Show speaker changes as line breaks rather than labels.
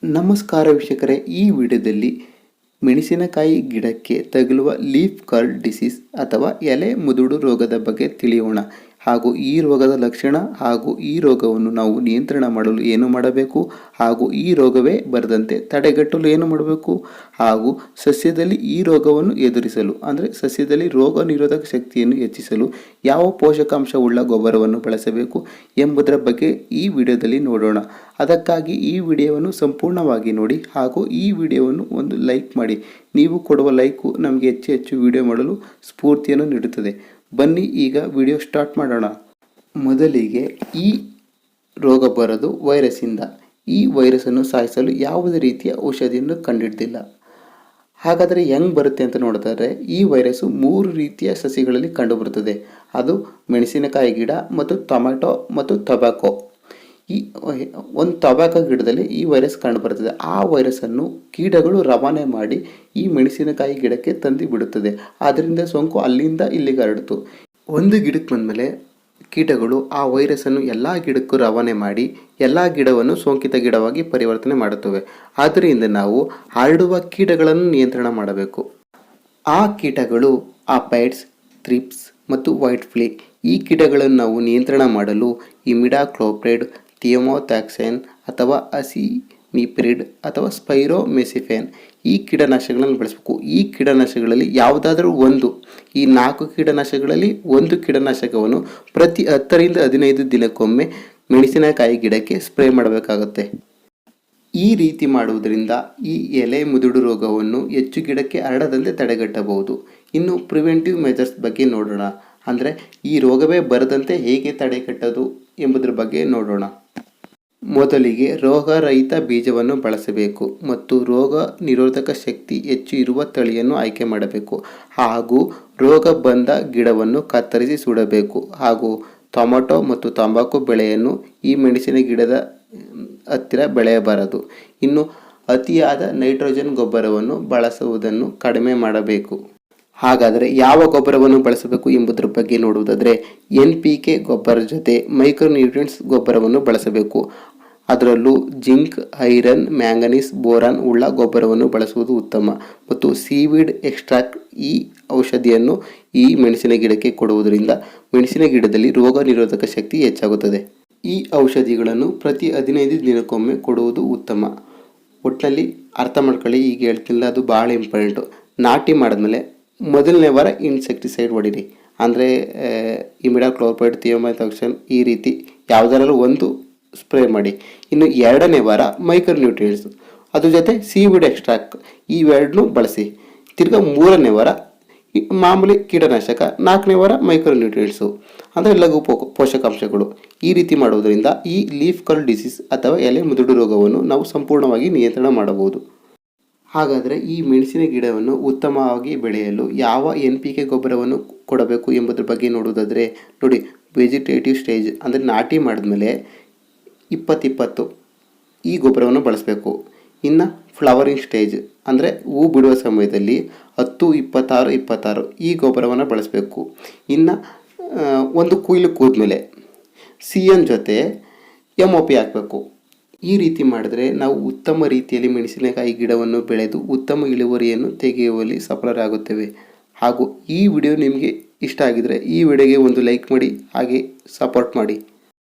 ನಮಸ್ಕಾರ ವೀಕ್ಷಕರೇ, ಈ ವಿಡಿಯೋದಲ್ಲಿ ಮೆಣಸಿನಕಾಯಿ ಗಿಡಕ್ಕೆ ತಗುಲುವ ಲೀಫ್ ಕರ್ಲ್ ಡಿಸೀಸ್ ಅಥವಾ ಎಲೆ ಮುದುಡು ರೋಗದ ಬಗ್ಗೆ ತಿಳಿಯೋಣ. ಹಾಗೂ ಈ ರೋಗದ ಲಕ್ಷಣ ಹಾಗೂ ಈ ರೋಗವನ್ನು ನಾವು ನಿಯಂತ್ರಣ ಮಾಡಲು ಏನು ಮಾಡಬೇಕು, ಹಾಗೂ ಈ ರೋಗವೇ ಬರದಂತೆ ತಡೆಗಟ್ಟಲು ಏನು ಮಾಡಬೇಕು, ಹಾಗೂ ಸಸ್ಯದಲ್ಲಿ ಈ ರೋಗವನ್ನು ಎದುರಿಸಲು ಅಂದರೆ ಸಸ್ಯದಲ್ಲಿ ರೋಗ ನಿರೋಧಕ ಶಕ್ತಿಯನ್ನು ಹೆಚ್ಚಿಸಲು ಯಾವ ಪೋಷಕಾಂಶವುಳ್ಳ ಗೊಬ್ಬರವನ್ನು ಬಳಸಬೇಕು ಎಂಬುದರ ಬಗ್ಗೆ ಈ ವಿಡಿಯೋದಲ್ಲಿ ನೋಡೋಣ. ಅದಕ್ಕಾಗಿ ಈ ವಿಡಿಯೋವನ್ನು ಸಂಪೂರ್ಣವಾಗಿ ನೋಡಿ ಹಾಗೂ ಈ ವಿಡಿಯೋವನ್ನು ಒಂದು ಲೈಕ್ ಮಾಡಿ. ನೀವು ಕೊಡುವ ಲೈಕು ನಮಗೆ ಹೆಚ್ಚು ಹೆಚ್ಚು ವಿಡಿಯೋ ಮಾಡಲು ಸ್ಫೂರ್ತಿಯನ್ನು ನೀಡುತ್ತದೆ. ಬನ್ನಿ ಈಗ ವಿಡಿಯೋ ಸ್ಟಾರ್ಟ್ ಮಾಡೋಣ. ಮೊದಲಿಗೆ ಈ ರೋಗ ಬರೋದು ವೈರಸ್ಸಿಂದ. ಈ ವೈರಸ್ಸನ್ನು ಸಾಯಿಸಲು ಯಾವುದೇ ರೀತಿಯ ಔಷಧಿಯನ್ನು ಕಂಡುಹಿಡಿದಿಲ್ಲ. ಹಾಗಾದರೆ ಹೆಂಗೆ ಬರುತ್ತೆ ಅಂತ ನೋಡಿದ್ರೆ, ಈ ವೈರಸ್ಸು 3 ರೀತಿಯ ಸಸಿಗಳಲ್ಲಿ ಕಂಡುಬರುತ್ತದೆ. ಅದು ಮೆಣಸಿನಕಾಯಿ ಗಿಡ ಮತ್ತು ಟೊಮೆಟೊ ಮತ್ತು ಟೊಬ್ಯಾಕೊ. ಈ ಒಂದು ಟೊಬ್ಯಾಕೊ ಗಿಡದಲ್ಲಿ ಈ ವೈರಸ್ ಕಂಡುಬರುತ್ತದೆ. ಆ ವೈರಸ್ಸನ್ನು ಕೀಟಗಳು ರವಾನೆ ಮಾಡಿ ಈ ಮೆಣಸಿನಕಾಯಿ ಗಿಡಕ್ಕೆ ತಂದು ಬಿಡುತ್ತದೆ. ಆದ್ದರಿಂದ ಸೋಂಕು ಅಲ್ಲಿಂದ ಇಲ್ಲಿಗೆ ಹರಡಿತು. ಒಂದು ಗಿಡಕ್ಕೆ ಬಂದಮೇಲೆ ಕೀಟಗಳು ಆ ವೈರಸ್ಸನ್ನು ಎಲ್ಲ ಗಿಡಕ್ಕೂ ರವಾನೆ ಮಾಡಿ ಎಲ್ಲ ಗಿಡವನ್ನು ಸೋಂಕಿತ ಗಿಡವಾಗಿ ಪರಿವರ್ತನೆ ಮಾಡುತ್ತವೆ. ಆದ್ದರಿಂದ ನಾವು ಹರಡುವ ಕೀಟಗಳನ್ನು ನಿಯಂತ್ರಣ ಮಾಡಬೇಕು. ಆ ಕೀಟಗಳು ಅಪೈಡ್ಸ್, ಥ್ರಿಪ್ಸ್ ಮತ್ತು ವೈಟ್ ಫ್ಲೀ. ಈ ಕೀಟಗಳನ್ನು ನಾವು ನಿಯಂತ್ರಣ ಮಾಡಲು ಇಮಿಡಾಕ್ಲೋಪ್ರಿಡ್, ಥಿಯೋಮೋಥ್ಯಾಕ್ಸೈನ್ ಅಥವಾ ಅಸಿಮಿಪ್ರಿಡ್ ಅಥವಾ ಸ್ಪೈರೋಮೆಸಿಫೇನ್ ಈ ಕೀಟನಾಶಕಗಳನ್ನು ಬಳಸಬೇಕು. ಈ ಕೀಟನಾಶಕಗಳಲ್ಲಿ ಯಾವುದಾದರೂ ಒಂದು, ಈ 4 ಕೀಟನಾಶಕಗಳಲ್ಲಿ ಒಂದು ಕೀಟನಾಶಕವನ್ನು ಪ್ರತಿ 10 ರಿಂದ 15 ದಿನಕ್ಕೊಮ್ಮೆ ಮೆಣಸಿನಕಾಯಿ ಗಿಡಕ್ಕೆ ಸ್ಪ್ರೇ ಮಾಡಬೇಕಾಗುತ್ತೆ. ಈ ರೀತಿ ಮಾಡುವುದರಿಂದ ಈ ಎಲೆ ಮುದುಡು ರೋಗವನ್ನು ಹೆಚ್ಚು ಗಿಡಕ್ಕೆ ಹರಡದಂತೆ ತಡೆಗಟ್ಟಬಹುದು. ಇನ್ನು ಪ್ರಿವೆಂಟಿವ್ ಮೆಜರ್ಸ್ ಬಗ್ಗೆ ನೋಡೋಣ. ಅಂದರೆ ಈ ರೋಗವೇ ಬರದಂತೆ ಹೇಗೆ ತಡೆಗಟ್ಟೋದು ಎಂಬುದರ ಬಗ್ಗೆ ನೋಡೋಣ. ಮೊದಲಿಗೆ ರೋಗರಹಿತ ಬೀಜವನ್ನು ಬಳಸಬೇಕು ಮತ್ತು ರೋಗ ನಿರೋಧಕ ಶಕ್ತಿ ಹೆಚ್ಚು ಇರುವ ತಳಿಯನ್ನು ಆಯ್ಕೆ ಮಾಡಬೇಕು. ಹಾಗೂ ರೋಗ ಬಂದ ಗಿಡವನ್ನು ಕತ್ತರಿಸಿ ಸುಡಬೇಕು. ಹಾಗೂ ಟೊಮೆಟೊ ಮತ್ತು ತಂಬಾಕು ಬೆಳೆಯನ್ನು ಈ ಮೆಣಸಿನ ಗಿಡದ ಹತ್ತಿರ ಬೆಳೆಯಬಾರದು. ಇನ್ನು ಅತಿಯಾದ ನೈಟ್ರೋಜನ್ ಗೊಬ್ಬರವನ್ನು ಬಳಸುವುದನ್ನು ಕಡಿಮೆ ಮಾಡಬೇಕು. ಹಾಗಾದರೆ ಯಾವ ಗೊಬ್ಬರವನ್ನು ಬಳಸಬೇಕು ಎಂಬುದರ ಬಗ್ಗೆ ನೋಡುವುದಾದರೆ, NPK ಗೊಬ್ಬರ ಜೊತೆ ಮೈಕ್ರೋನ್ಯೂಟ್ರಿಯೆಂಟ್ಸ್ ಗೊಬ್ಬರವನ್ನು ಬಳಸಬೇಕು. ಅದರಲ್ಲೂ ಜಿಂಕ್, ಐರನ್, ಮ್ಯಾಂಗನೀಸ್, ಬೋರಾನ್ ಉಳ್ಳ ಗೊಬ್ಬರವನ್ನು ಬಳಸುವುದು ಉತ್ತಮ. ಮತ್ತು ಸೀವೀಡ್ ಎಕ್ಸ್ಟ್ರಾಕ್ಟ್ ಈ ಔಷಧಿಯನ್ನು ಈ ಮೆಣಸಿನ ಗಿಡಕ್ಕೆ ಕೊಡುವುದರಿಂದ ಮೆಣಸಿನ ಗಿಡದಲ್ಲಿ ರೋಗ ನಿರೋಧಕ ಶಕ್ತಿ ಹೆಚ್ಚಾಗುತ್ತದೆ. ಈ ಔಷಧಿಗಳನ್ನು ಪ್ರತಿ 15 ದಿನಕ್ಕೊಮ್ಮೆ ಕೊಡುವುದು ಉತ್ತಮ. ಒಟ್ಟಿನಲ್ಲಿ ಅರ್ಥ ಮಾಡ್ಕೊಳ್ಳಿ, ಈಗ ಹೇಳ್ತಿಲ್ಲ, ಅದು ಭಾಳ ಇಂಪಾರ್ಟೆಂಟು. ನಾಟಿ ಮಾಡಿದ್ಮೇಲೆ ಮೊದಲನೇ ವಾರ ಇನ್ಸೆಕ್ಟಿಸೈಡ್ ಹೊಡೀರಿ. ಅಂದರೆ ಇಮಿಡಾಕ್ಲೋಪ್ರಿಡ್, ಥಿಯೋಮೋಥ್ಯಾಕ್ಸೈನ್ ಈ ರೀತಿ ಯಾವುದಾದ್ರೂ ಒಂದು ಸ್ಪ್ರೇ ಮಾಡಿ. ಇನ್ನು 2ನೇ ವಾರ ಮೈಕ್ರೋನ್ಯೂಟ್ರಿಯೆಂಟ್ಸ್, ಅದ್ರ ಜೊತೆ ಸೀವೀಡ್ ಎಕ್ಸ್ಟ್ರಾಕ್ಟ್ ಇವೆರಡನ್ನೂ ಬಳಸಿ. ತಿರ್ಗಾ 3ನೇ ವಾರ ಮಾಮೂಲಿ ಕೀಟನಾಶಕ, 4ನೇ ವಾರ ಮೈಕ್ರೋನ್ಯೂಟ್ರಿಯೆಂಟ್ಸು ಅಂದರೆ ಲಘು ಪೋಷಕಾಂಶಗಳು. ಈ ರೀತಿ ಮಾಡುವುದರಿಂದ ಈ ಲೀಫ್ ಕರ್ಲ್ ಡಿಸೀಸ್ ಅಥವಾ ಎಲೆ ಮುದುಡು ರೋಗವನ್ನು ನಾವು ಸಂಪೂರ್ಣವಾಗಿ ನಿಯಂತ್ರಣ ಮಾಡಬಹುದು. ಹಾಗಾದರೆ ಈ ಮೆಣಸಿನ ಗಿಡವನ್ನು ಉತ್ತಮವಾಗಿ ಬೆಳೆಯಲು ಯಾವ NPK ಗೊಬ್ಬರವನ್ನು ಕೊಡಬೇಕು ಎಂಬುದರ ಬಗ್ಗೆ ನೋಡುವುದಾದರೆ ನೋಡಿ, ವೆಜಿಟೇಟಿವ್ ಸ್ಟೇಜ್ ಅಂದರೆ ನಾಟಿ ಮಾಡಿದ್ಮೇಲೆ 20-20 ಈ ಗೊಬ್ಬರವನ್ನು ಬಳಸಬೇಕು. ಇನ್ನು ಫ್ಲವರಿಂಗ್ ಸ್ಟೇಜ್ ಅಂದರೆ ಹೂ ಬಿಡುವ ಸಮಯದಲ್ಲಿ 10-26-26 ಈ ಗೊಬ್ಬರವನ್ನು ಬಳಸಬೇಕು. ಇನ್ನು ಒಂದು ಕುಯ್ಲು ಕೂದ್ಮೇಲೆ CN ಜೊತೆ MOP ಹಾಕಬೇಕು. ಈ ರೀತಿ ಮಾಡಿದ್ರೆ ನಾವು ಉತ್ತಮ ರೀತಿಯಲ್ಲಿ ಮೆಣಸಿನಕಾಯಿ ಗಿಡವನ್ನು ಬೆಳೆದು ಉತ್ತಮ ಇಳುವರಿಯನ್ನು ತೆಗೆಯುವಲ್ಲಿ ಸಫಲರಾಗುತ್ತೇವೆ. ಹಾಗೂ ಈ ವಿಡಿಯೋ ನಿಮಗೆ ಇಷ್ಟ ಆಗಿದರೆ ಈ ವಿಡಿಯೋಗೆ ಒಂದು ಲೈಕ್ ಮಾಡಿ, ಹಾಗೆ ಸಪೋರ್ಟ್ ಮಾಡಿ.